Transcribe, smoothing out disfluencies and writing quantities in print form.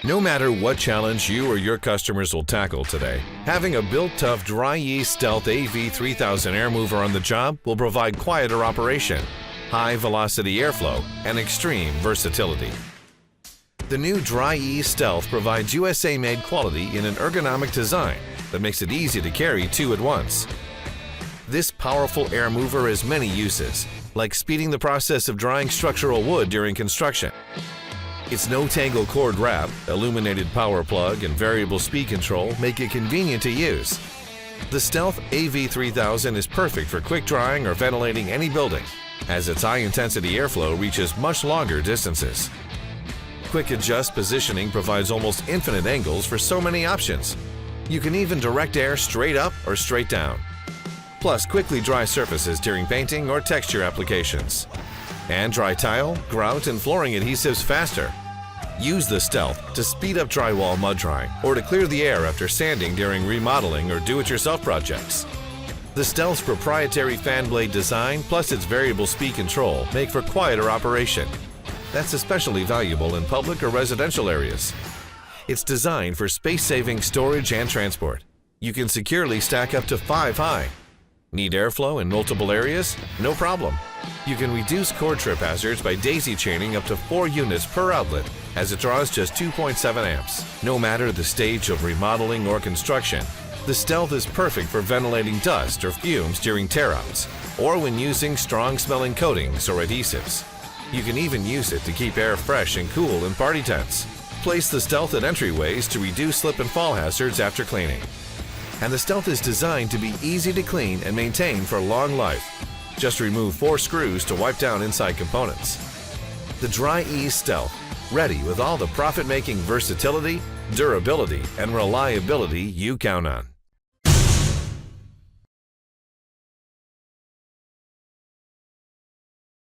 No matter what challenge you or your customers will tackle today, having a built-tough Dri-Eaz Stealth AV3000 air mover on the job will provide quieter operation, high-velocity airflow, and extreme versatility. The new Dri-Eaz Stealth provides USA-made quality in an ergonomic design that makes it easy to carry two at once. This powerful air mover has many uses, like speeding the process of drying structural wood during construction. Its no-tangle cord wrap, illuminated power plug, and variable speed control make it convenient to use. The Stealth AV3000 is perfect for quick drying or ventilating any building, as its high-intensity airflow reaches much longer distances. Quick adjust positioning provides almost infinite angles for so many options. You can even direct air straight up or straight down. Plus, quickly dry surfaces during painting or texture applications. And dry tile, grout, and flooring adhesives faster. Use the Stealth to speed up drywall mud drying or to clear the air after sanding during remodeling or do-it-yourself projects. The Stealth's proprietary fan blade design plus its variable speed control make for quieter operation. That's especially valuable in public or residential areas. It's designed for space-saving storage and transport. You can securely stack up to 5 high. Need airflow in multiple areas? No problem. You can reduce cord trip hazards by daisy chaining up to 4 units per outlet, as it draws just 2.7 amps. No matter the stage of remodeling or construction, the Stealth is perfect for ventilating dust or fumes during tear-outs, or when using strong-smelling coatings or adhesives. You can even use it to keep air fresh and cool in party tents. Place the Stealth at entryways to reduce slip and fall hazards after cleaning. And the Stealth is designed to be easy to clean and maintain for long life. Just remove 4 screws to wipe down inside components. The Dri-Eaz Stealth, ready with all the profit-making versatility, durability, and reliability you count on.